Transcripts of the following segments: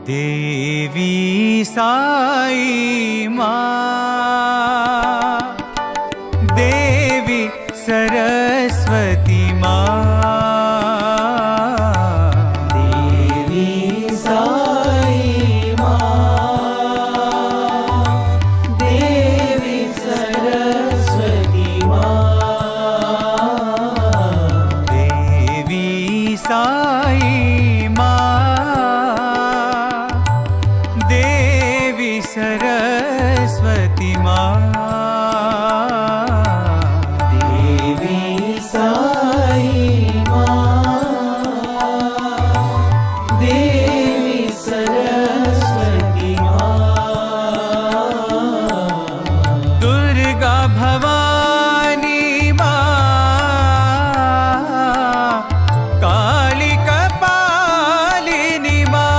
देवी साई माँ, देवी सरस्वती माँ, देवी साई माँ, देवी सरस्वती माँ, देवी साई सरस्वती माँ, देवी साई माँ, देवी सरस्वती माँ, दुर्गा भवानी माँ, काली कपालिनी माँ,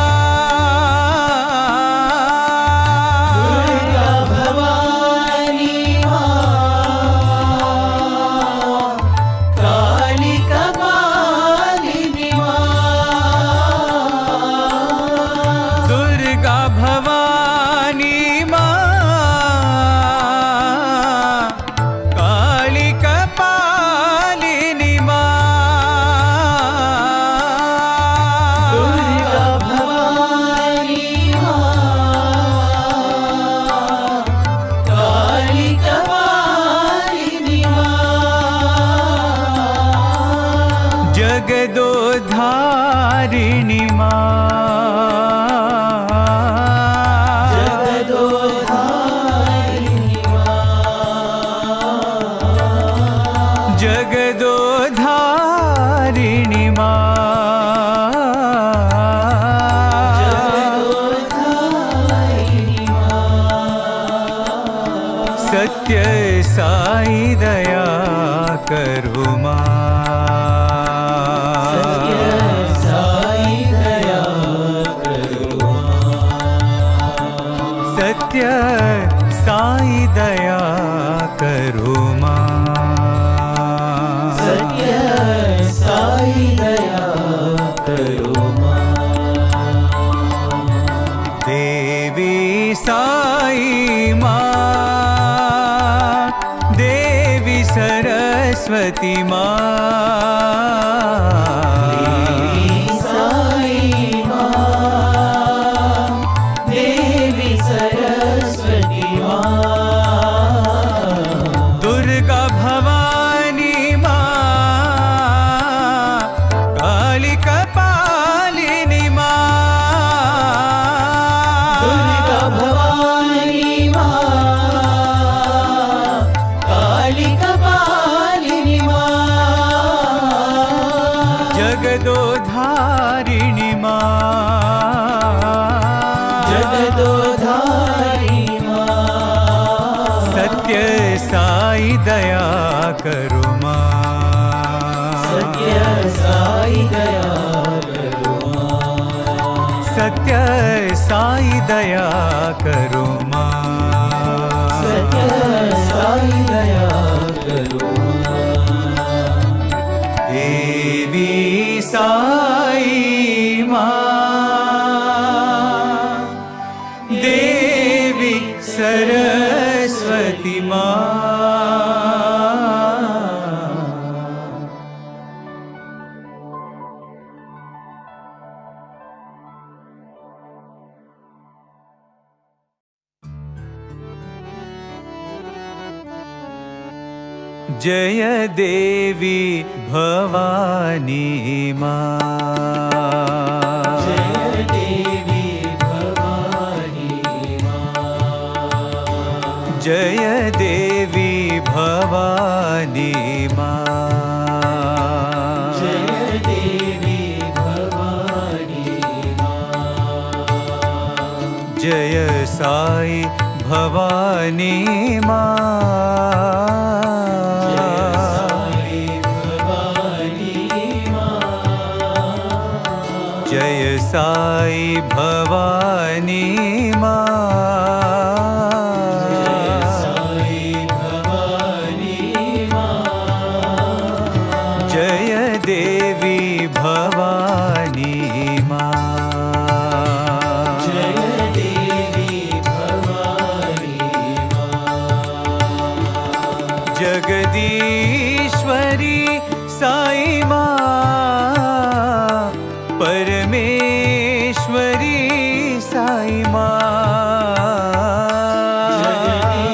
जगदोधारिणी माँ, जगदोधारिणी माँ, जगदोधारिणी माँ, जगदोधारिणी माँ, सत्य साई दया करो माँ, सत्य साई दया करो माँ, सत्य साई दया करो माँ, देवी साई माँ, देवी सरस्वती माँ, दुर्गा भवानी माँ, काली कपालिनी माँ, दुर्गा भवानी माँ, काली कपालिनी माँ, जगदोधारिणी माँ, जगदोधारिणी माँ, सत्य साई दया करो माँ, सत्य साई दया करो माँ, सत्य साई दया करो माँ, सत्य साई दया करो माँ, देवी साई माँ, देवी सरस्वती माँ, जय देवी भवानी माँ, जय देवी भवानी माँ, जय देवी भवानी माँ, जय देवी भवानी माँ, जय साई भवानी माँ, जय साई भवानी माँ, जय देवी भवानी माँ, साई माँ परमेश्वरी साई माँ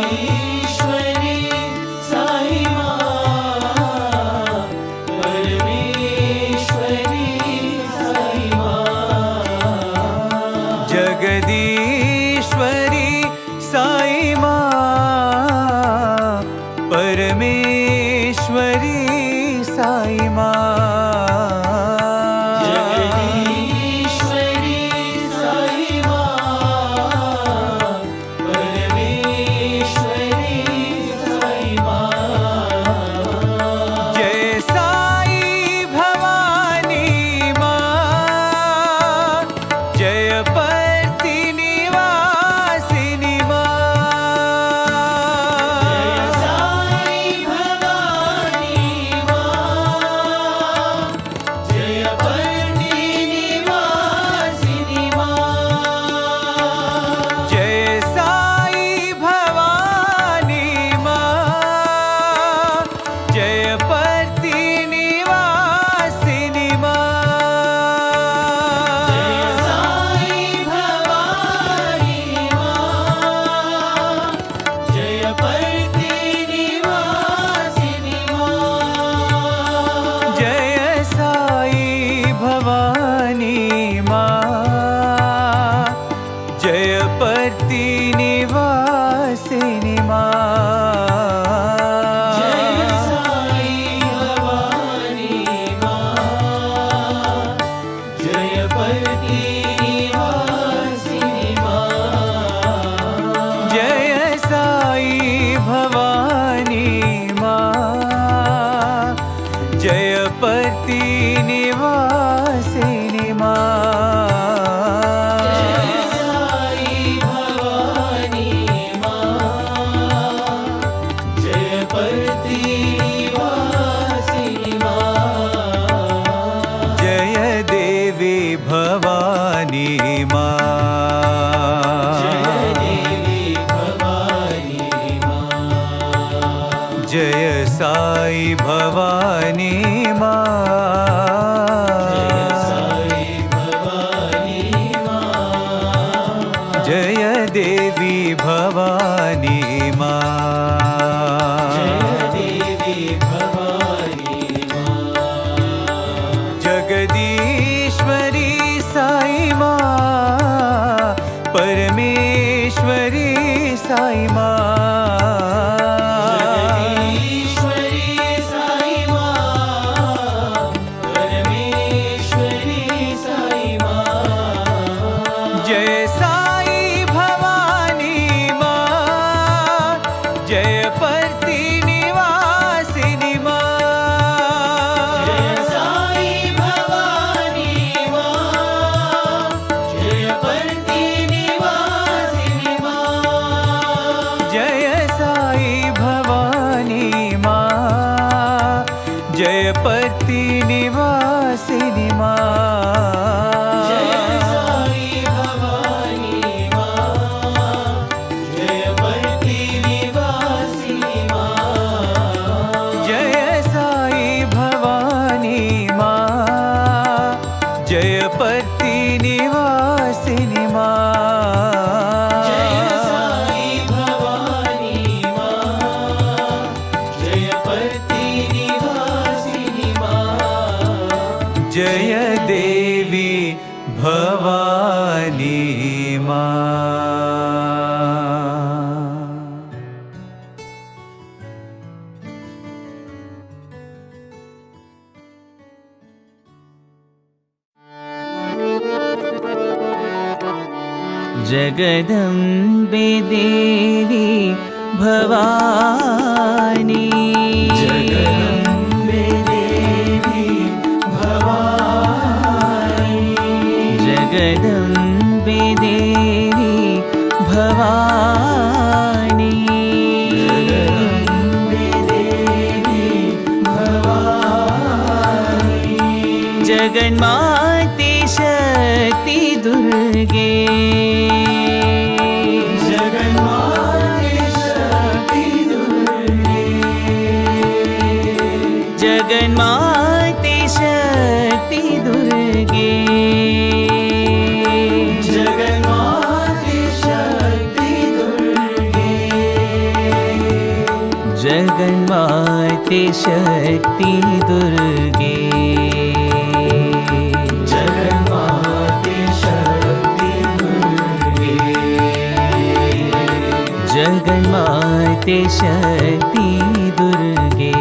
जगदीश्वरी साई माँ परमेश्वरी साई माँ जगदीश्वरी साई माँ परमेश्वरी साई माँ जगदीश्वरी साई माँ परमेश्वरी साई माँ जय साई भवानी माँ जय पर्ति निवासिनी माँ साई भवानी माँ जय पर्ति निवासिनी माँ जय साई भवानी माँ जय पर्ति निवासिनी माँ साई भवानी माँ जय पर्ति निवासिनी माँ जय साई भवानी माँ जय पर्ति निवासिनी माँ जय साई भवानी माँ जय पर्ति निवासिनी माँ जय साई भवानी माँ जय पर्ति निवासिनी माँ साई भवानी माँ जय पर्ति निवासिनी माँ जय देवी भवानी माँ जय देवी भवानी माँ जय साई भवानी माँ जय साई भवानी माँ जय देवी भवानी माँ जय देवी भवानी माँ जगदीश्वरी साई माँ परमेश्वरी साई माँ जगदीश्वरी साई माँ परमेश्वरी साई माँ जय साई भवानी माँ जय पर्ति निवासिनी माँ जय साई भवानी माँ जय पर्ति निवासिनी माँ जय साई भवानी माँ जय पर्ति निवासिनी माँ जय साई भवानी माँ जय पर्ति निवासिनी माँ जय साई भवानी माँ जय पर्ति निवासिनी माँ जय साई भवानी माँ जय पर्ति निवासिनी माँ जय देवी भवानी माँ जगदम्बे देवी भवानी जगदम्बे देवी भवानी जगदम्बे देवी भवानी जगदम्बे देवी भवानी जगन्माते शक्ति दुर्गे जगन्माते शक्ति दुर्गे जगन्मा शक्ति दुर्गे जगन्माते शक्ति दुर्गे जगन्माते शक्ति दुर्गे जगन्माते शक्ति दुर्गे जगन्माते शक्ति दुर्गे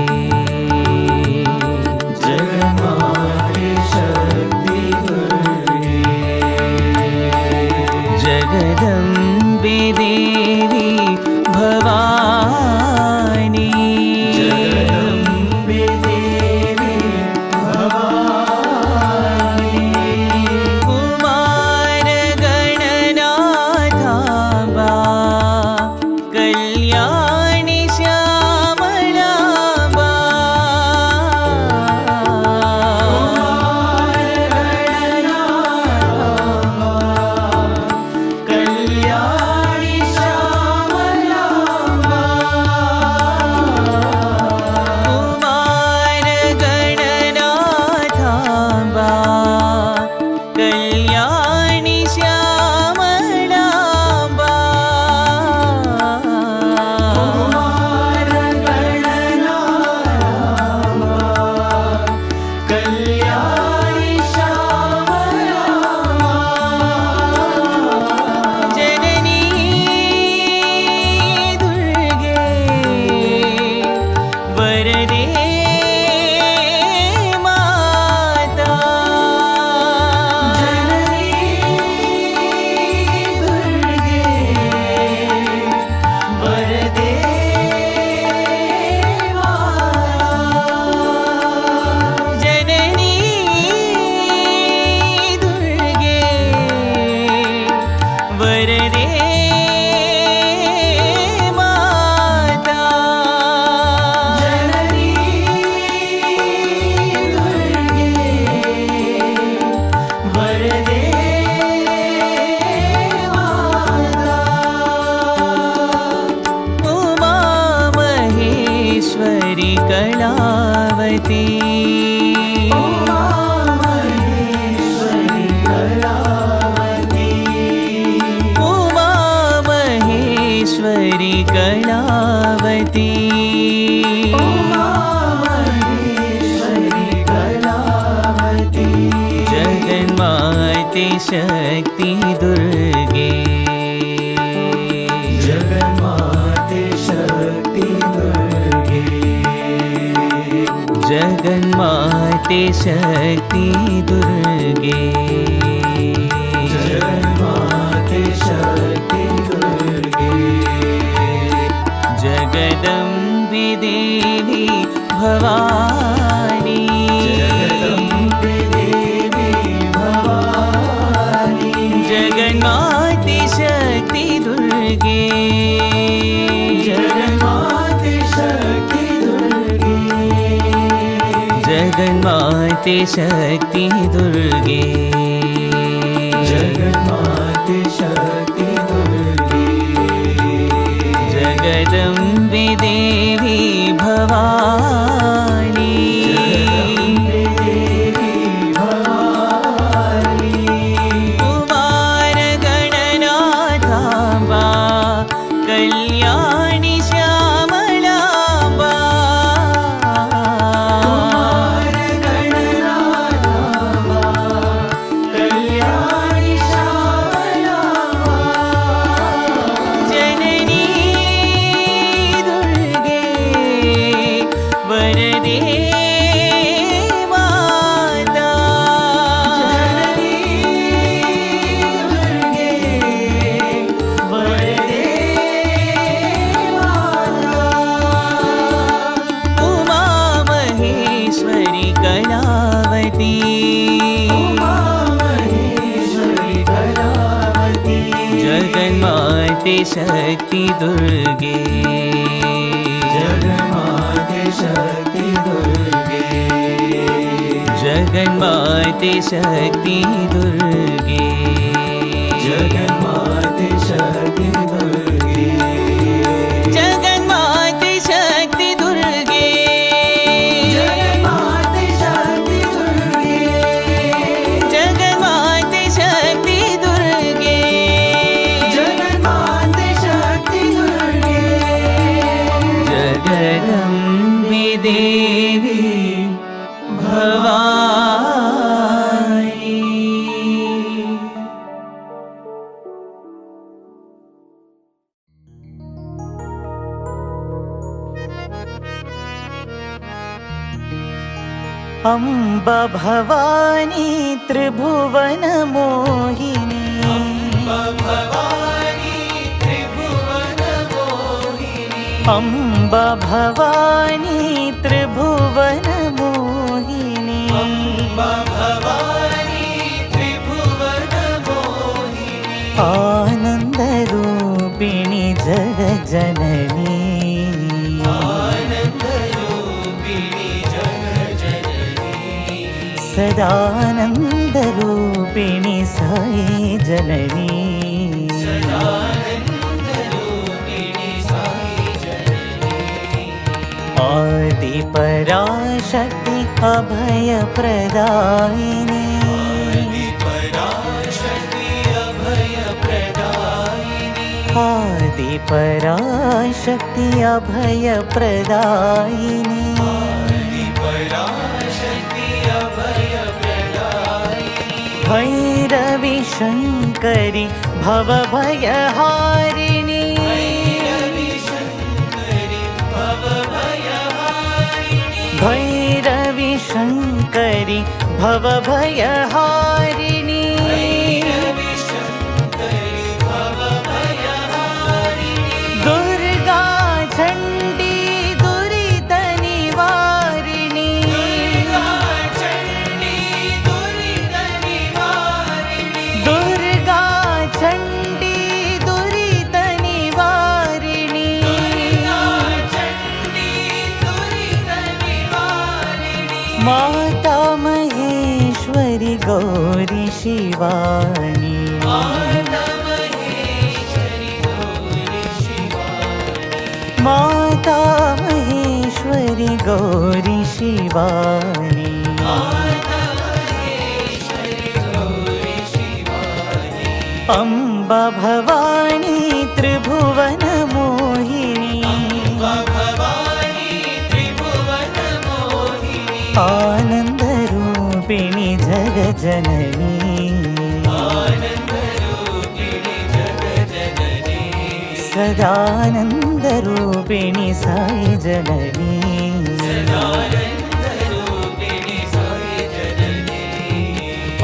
जगन्माते शक्ति दुर्गे जगदम्बे देवी भवानी जगदम्बे देवी भवानी कुमार गणनाथांबा कल्याणी श्यामलांबा कल्याणी श्यामलांबा कुमार गणनाथांबा कल्याणी श्यामलांबा कुमार गणनाथांबा कल्याणी श्यामलांबा जननी दुर्गे वरदे माता जननी दुर्गे वरदे माता जननी दुर्गे वरदे माता जननी दुर्गे वरदे माता उमा महेश्वरी कलावती उमा महेश्वरी कलावती उमा महेश्वरी कलावती उमा महेश्वरी कलावती जगन्माते शक्ति दुर्गे जगन्माते शक्ति दुर्गे जगन्माते शक्ति दुर्गे जगन्माते शक्ति दुर्गे जगदम्बे देवी भवानी जगदम्बे देवी भवानी जगन्माते शक्ति दुर्गे जगन्माते शक्ति दुर्गे जगन्माते शक्ति दुर्गे जगन्माते शक्ति दुर्गे जगदम्बे देवी भवानी जगदम्बे देवी भवानी कुमार गणनाथांबा कल्याणी श्यामलांबा कुमार गणनाथांबा कल्याणी श्यामलांबा जननी दुर्गे वरदे माता उमा महेश्वरी कलावती जगन्माते शक्ति दुर्गे जगन्माते शक्ति दुर्गे जगन्माते शक्ति दुर्गे जगन्माते शक्ति दुर्गे जगन्माते शक्ति दुर्गे जगन्माते शक्ति दुर्गे अम्बा भवानी त्रिभुवन मोहिनी अम्बा भवानी त्रिभुवन मोहिनी आनंद रूपिणी जगज्जननी सदानंद रूपिणी साई जननी आदि पराशक्ति अभय प्रदायिनी आदि पराशक्ति अभय प्रदायिनी भैरवी शंकरी भवभयहारिणी भैरवी शंकरी भवभयहारिणी दुर्गा चंडी दुरित निवारिणी दुर्गा चंडी दुरित निवारिणी माता महेश्वरी गौरी शिवानी माता महेश्वरी गौरी शिवानी अम्बा भवानी त्रिभुवन मोहिनी आनंद रूपिणी जगज्जननी सदानंद रूपिणी साई जननी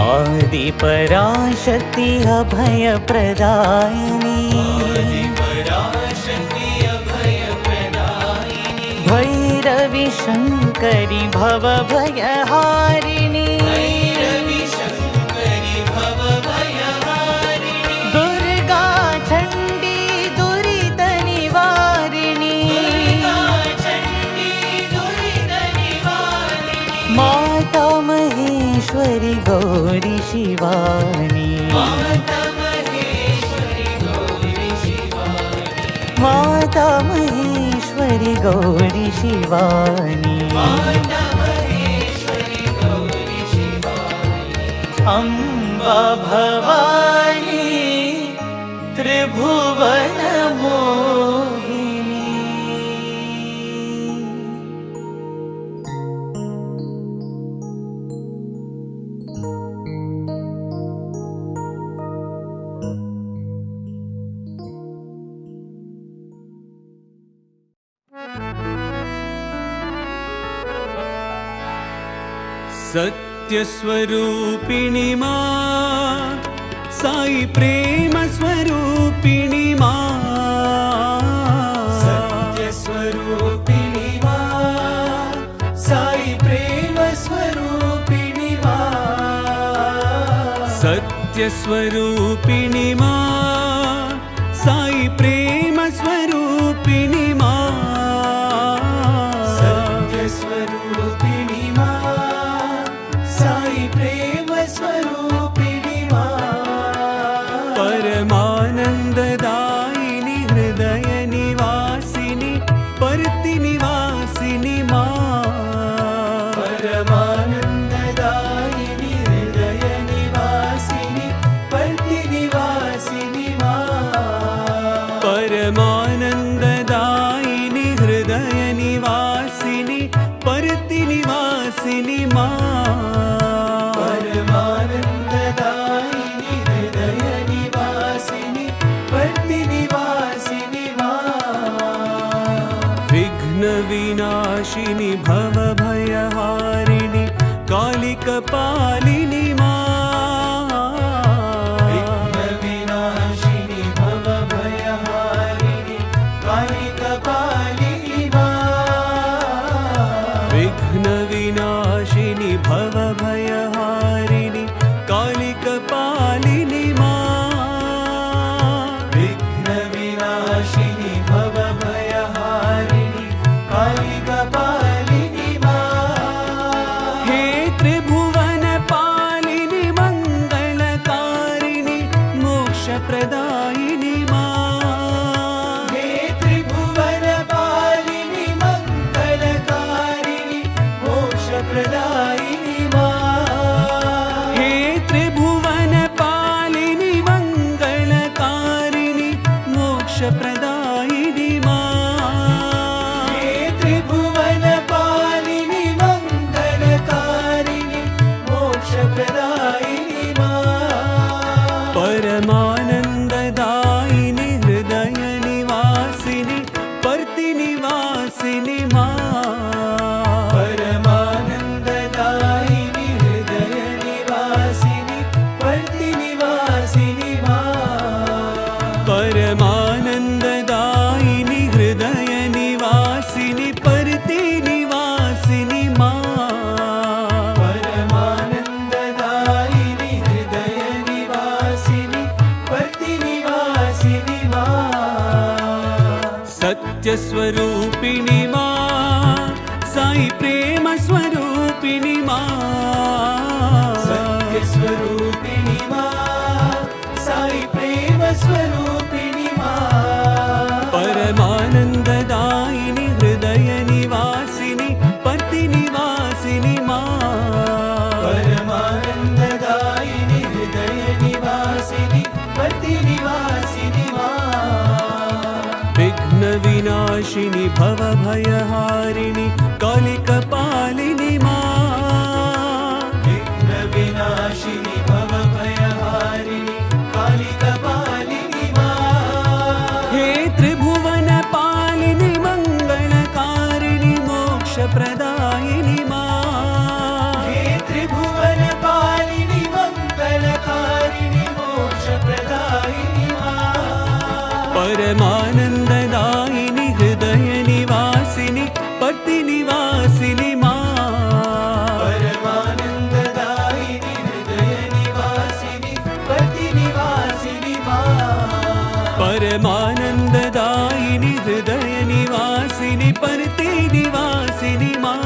आदि पराशक्ति अभय प्रदायिनी भैरवी शंकरी भवभयहारिणी दुर्गा चंडी दुरित निवारिणी माता महेश्वरी गौरी शिवानी माता महेश्वरी गौरी शिवानी अम्बा भवानी त्रिभुवन मोहिनी सत्यस्वरूपिणी मां साई प्रेम स्वरूपिणी मां सत्यस्वरूपिणी मां साई प्रेम स्वरूपिणी मां सत्यस्वरूपिणी मां साई प्रेम स्वरूपिणी मां सत्यस्वरूपिणी मां साई प्रेम स्वरूपिणी मां परमानंददायिनी हृदय निवासिनी परति निवासिनी मां परमानंददायिनी हृदय निवासिनी परति निवासिनी मां परमानंददायिनी हृदय निवासिनी परति निवासिनी मां परमानंददायिनी हृदय निवासिनी परति निवासिनी मां विघ्न विनाशिनी भवभयहारिणी कालिकपालिनी मां विघ्नविनाशिनी भवभयहारिणी कालिकपालिनी मां विघ्नविनाशिनी भवभयहारिणी कालिकपालिनी मां विघ्नविनाशिनी भवभयहारिणी कालिकपालिनी मां हे त्रिभुवनपालिनी मङ्गलकारिणी मोक्षप्रदायिनी मां हे त्रिभुवनपालिनी मङ्गलकारिणी मोक्षप्रदायिनी मां हे त्रिभुवनपालिनी मङ्गलकारिणी मोक्षप्रदायिनी मां हे त्रिभुवनपालिनी मङ्गलकारिणी मोक्षप्रदायिनी मां परमानन्ददायिनी हृदयनिवासिनी पर्तिनिवासिनी मां परमानन्ददायिनी हृदयनिवासिनी पर्तिनिवासिनी मां परमानन्ददायिनी हृदयनिवासिनी पर्तिनिवासिनी मां परमानन्ददायिनी हृदयनिवासिनी पर्तिनिवासिनी मां सत्यस्वरूपिणी मां साई प्रेमस्वरूपिणी मां सत्यस्वरूपिणी मां साई प्रेमस्वरूपिणी मां परमानन्ददायिनी हृदयनिवासिनी पर्तिनिवासिनी मां परमानन्ददायिनी हृदयनिवासिनी पर्तिनिवासिनी मां विघ्नविनाशिनी भवभयहारिणी कालिकपालिनी मां विघ्नविनाशिनी भवभयहारिणी कालिकपालिनी मां हे त्रिभुवनपालिनी मङ्गलकारिणी मोक्षप्रदायिनी मां हे त्रिभुवनपालिनी मङ्गलकारिणी मोक्षप्रदायिनी मां परमानन्ददायिनी हृदयनिवासिनी पर्तिनिवासिनी मां परमानन्ददायिनी हृदयनिवासिनी पर्तिनिवासिनी मां परमानन्ददायिनी हृदयनिवासिनी पर्तिनिवासिनी मां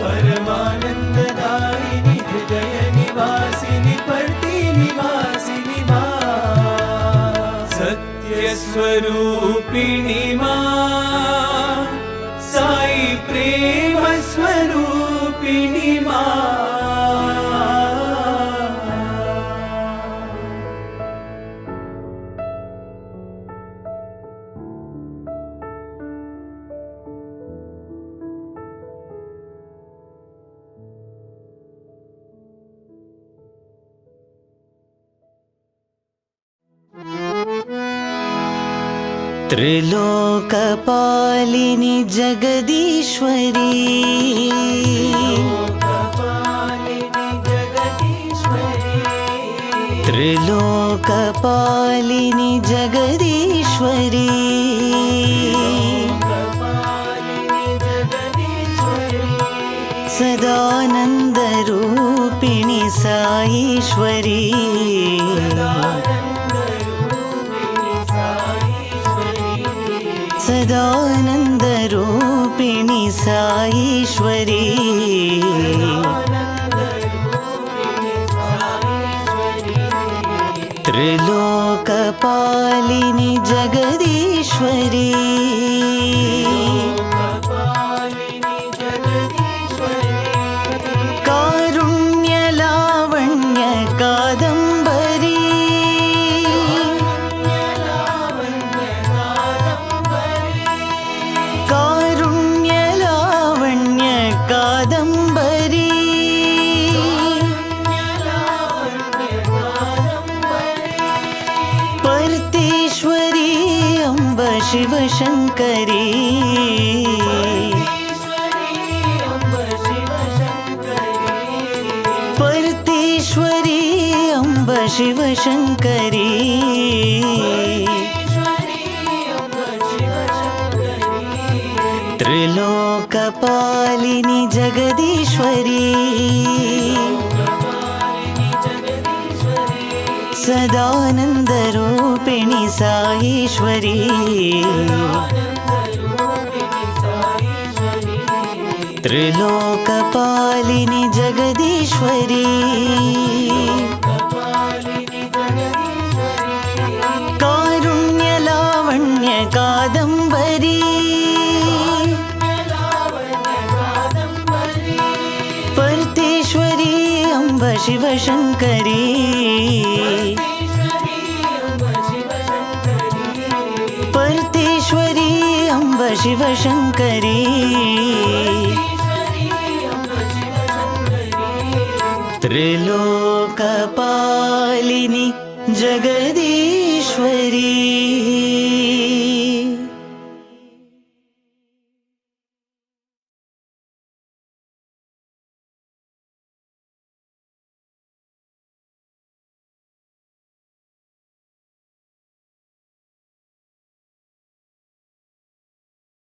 परमानन्ददायिनी हृदयनिवासिनी पर्तिनिवासिनी मां सत्यस्वरूपिणी मां साई प्रेमस्वरूपिणी मां त्रिलोकपालिनी जगदीश्वरी लोकपालिनी जगदीश्वरी त्रिलोकपालिनी जगदीश्वरी लोकपालिनी जगदीश्वरी सदानन्दरूपिणि साईश्वरी सदानन्दरूपिणि साईश्वरी त्रिलोकपालिनी जगदीश्वरी कारुण्यलावण्य कादम्बरी कारुण्यलावण्य कादम्बरी पर्तीश्वरी अम्ब शिवशङ्करी शिवशङ्करी त्रिलोकपालिनि जगदीश्वरी सदानन्दरूपिणि साईश्वरी त्रिलोकपालिनि जगदीश्वरी कारुण्यलावण्य कादम्बरी पर्तेश्वरी अम्ब शिवशङ्करी पर्तेश्वरी अम्ब शिवशङ्करी त्रिलोकपालिनि जगदीश्वरी